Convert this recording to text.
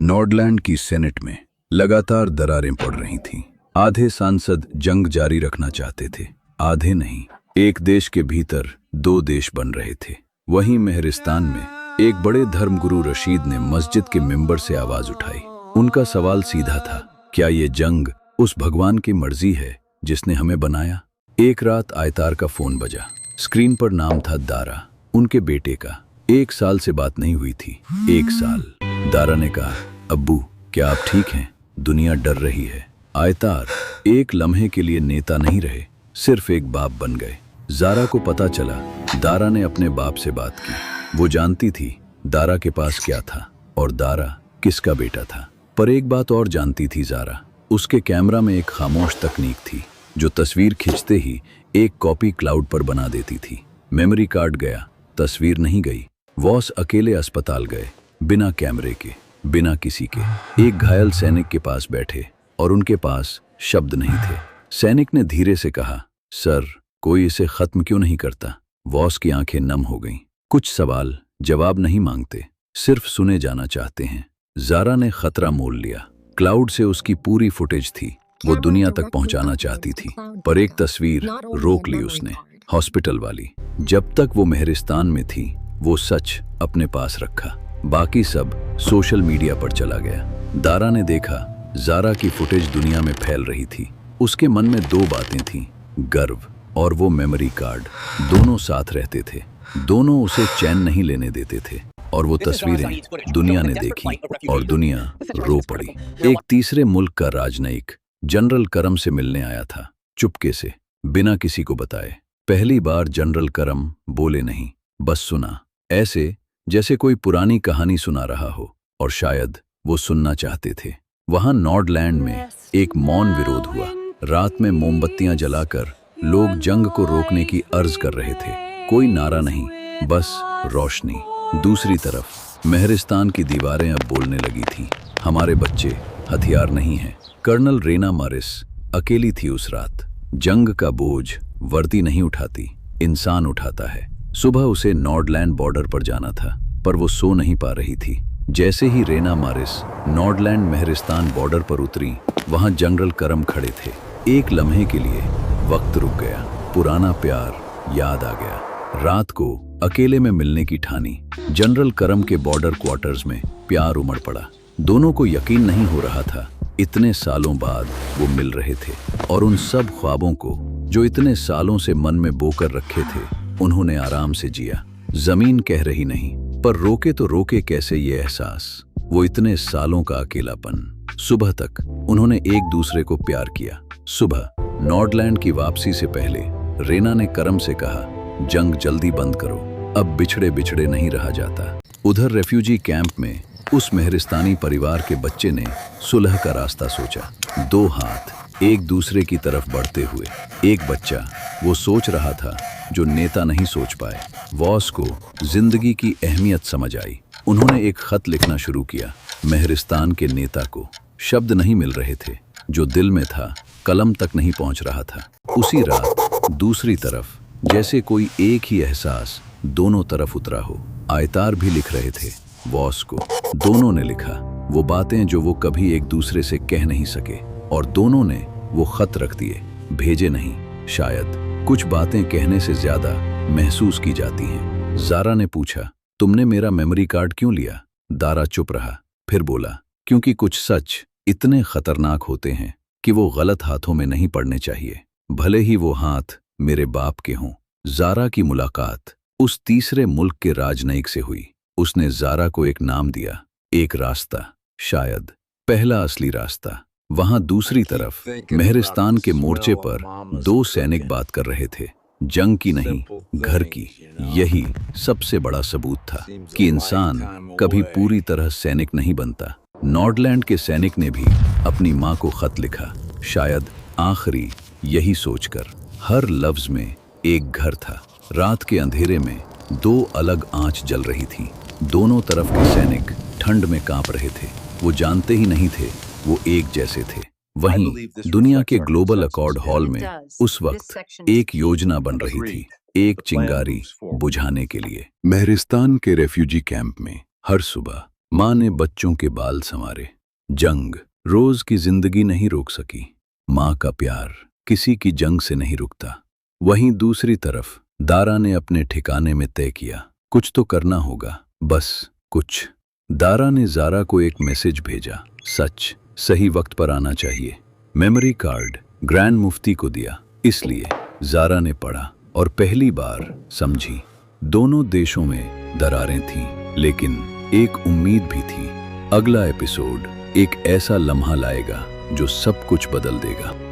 नॉर्डलैंड की सेनेट में लगातार दरारें पड़ रही थीं। आधे सांसद जंग जारी रखना चाहते थे, आधे नहीं। एक देश के भीतर दो देश बन रहे थे। वहीं मेहरिस्तान में एक बड़े धर्मगुरु रशीद ने मस्जिद के मिंबर से आवाज उठाई। उनका सवाल सीधा था, क्या ये जंग उस भगवान की मर्जी है जिसने हमें बनाया? एक रात आयतार का फोन बजा। स्क्रीन पर नाम था दारा, उनके बेटे का। 1 साल से बात नहीं हुई थी। 1 साल। दारा ने कहा, अब्बू क्या आप ठीक हैं? दुनिया डर रही है। आयतार एक लम्हे के लिए नेता नहीं रहे, सिर्फ एक बाप बन गए। जारा को पता चला दारा ने अपने बाप से बात की। वो जानती थी दारा के पास क्या था और दारा किसका बेटा था। पर एक बात और जानती थी जारा, उसके कैमरा में एक खामोश तकनीक थी जो तस्वीर खींचते ही एक कॉपी क्लाउड पर बना देती थी। मेमोरी कार्ड गया, तस्वीर नहीं गई। वॉस अकेले अस्पताल गए, बिना कैमरे के, बिना किसी के। एक घायल सैनिक के पास बैठे और उनके पास शब्द नहीं थे। सैनिक ने धीरे से कहा, सर कोई इसे खत्म क्यों नहीं करता? वॉस की आंखें नम हो गईं। कुछ सवाल जवाब नहीं मांगते, सिर्फ सुने जाना चाहते हैं। जारा ने खतरा मोल लिया। क्लाउड से उसकी पूरी फुटेज थी, वो दुनिया तक पहुंचाना चाहती थी। पर एक तस्वीर रोक ली उसने, हॉस्पिटल वाली। जब तक वो मेहरिस्तान में थी वो सच अपने पास रखा, बाकी सब सोशल मीडिया पर चला गया। दारा ने देखा जारा की फुटेज दुनिया में फैल रही थी। उसके मन में 2 बातें थीं, गर्व और वो मेमोरी कार्ड। दोनों साथ रहते थे, दोनों उसे चैन नहीं लेने देते थे। और वो तस्वीरें दुनिया ने देखी और दुनिया रो पड़ी। एक तीसरे मुल्क का राजनयिक जनरल करम से मिलने आया था, चुपके से, बिना किसी को बताए। पहली बार जनरल करम बोले नहीं, बस सुना, ऐसे जैसे कोई पुरानी कहानी सुना रहा हो, और शायद वो सुनना चाहते थे। वहां नॉर्डलैंड में एक मौन विरोध हुआ। रात में मोमबत्तियां जलाकर लोग जंग को रोकने की अर्ज कर रहे थे। कोई नारा नहीं, बस रोशनी। दूसरी तरफ मेहरिस्तान की दीवारें अब बोलने लगी थीं, हमारे बच्चे हथियार नहीं हैं। कर्नल रेना मारिस अकेली थी उस रात। जंग का बोझ वर्दी नहीं उठाती, इंसान उठाता है। सुबह उसे नॉर्डलैंड बॉर्डर पर जाना था, पर वो सो नहीं पा रही थी। जैसे ही रेना मारिस नॉर्डलैंड मेहरिस्तान बॉर्डर पर उतरी, वहां जनरल करम खड़े थे। एक लम्हे के लिए वक्त रुक गया, पुराना प्यार याद आ गया। रात को अकेले में मिलने की ठानी। जनरल करम के बॉर्डर क्वार्टर्स में प्यार उमड़ पड़ा। दोनों को यकीन नहीं हो रहा था, इतने सालों बाद वो मिल रहे थे। और उन सब ख्वाबों को जो इतने सालों से मन में बोकर रखे थे, उन्होंने आराम से जिया। जमीन कह रही नहीं, पर रोके तो रोके कैसे ये एहसास, वो इतने सालों का अकेलापन। सुबह तक उन्होंने एक दूसरे को प्यार किया। सुबह नॉर्डलैंड की वापसी से पहले रेना ने करम से कहा, जंग जल्दी बंद करो, अब बिछड़े बिछड़े नहीं रहा जाता। उधर रेफ्यूजी कैंप में उस मेहरिस्तानी परिवार के बच्चे ने सुलह का रास्ता सोचा। 2 हाथ एक दूसरे की तरफ बढ़ते हुए। एक बच्चा वो सोच रहा था जो नेता नहीं सोच पाए। वॉस को जिंदगी की अहमियत समझ आई। उन्होंने एक खत लिखना शुरू किया, मेहरिस्तान के नेता को। शब्द नहीं मिल रहे थे, जो दिल में था कलम तक नहीं पहुंच रहा था। उसी रात दूसरी तरफ जैसे कोई एक ही एहसास दोनों तरफ उतरा हो। आयतार भी लिख रहे थे वॉस को। दोनों ने लिखा वो बातें जो वो कभी एक दूसरे से कह नहीं सके, और दोनों ने वो खत रख दिए, भेजे नहीं। शायद कुछ बातें कहने से ज्यादा महसूस की जाती हैं। जारा ने पूछा, तुमने मेरा मेमोरी कार्ड क्यों लिया? दारा चुप रहा, फिर बोला, क्योंकि कुछ सच इतने खतरनाक होते हैं कि वो गलत हाथों में नहीं पड़ने चाहिए, भले ही वो हाथ मेरे बाप के हों। जारा की मुलाकात उस तीसरे मुल्क के राजनयिक से हुई। उसने जारा को एक नाम दिया, एक रास्ता, शायद पहला असली रास्ता। वहां दूसरी तरफ मेहरिस्तान के मोर्चे पर 2 सैनिक बात कर रहे थे, जंग की नहीं, घर की। यही सबसे बड़ा सबूत था कि इंसान कभी पूरी तरह सैनिक नहीं बनता। नॉर्डलैंड के सैनिक ने भी अपनी मां को खत लिखा, शायद आखिरी, यही सोचकर। हर लफ्ज में एक घर था। रात के अंधेरे में 2 अलग आंच जल रही थी। दोनों तरफ के सैनिक ठंड में कांप रहे थे। वो जानते ही नहीं थे वो एक जैसे थे। वहीं दुनिया के ग्लोबल अकॉर्ड हॉल में उस वक्त एक योजना बन रही थी, एक चिंगारी बुझाने के लिए। मेहरिस्तान के रेफ्यूजी कैंप में हर सुबह माँ ने बच्चों के बाल संवारे। जंग रोज की जिंदगी नहीं रोक सकी। माँ का प्यार किसी की जंग से नहीं रुकता। वहीं दूसरी तरफ दारा ने अपने ठिकाने में तय किया, कुछ तो करना होगा, बस कुछ। दारा ने जारा को एक मैसेज भेजा, सच सही वक्त पर आना चाहिए। मेमोरी कार्ड ग्रैंड मुफ्ती को दिया। इसलिए जारा ने पढ़ा और पहली बार समझी। दोनों देशों में दरारें थीं, लेकिन एक उम्मीद भी थी। अगला एपिसोड एक ऐसा लम्हा लाएगा जो सब कुछ बदल देगा।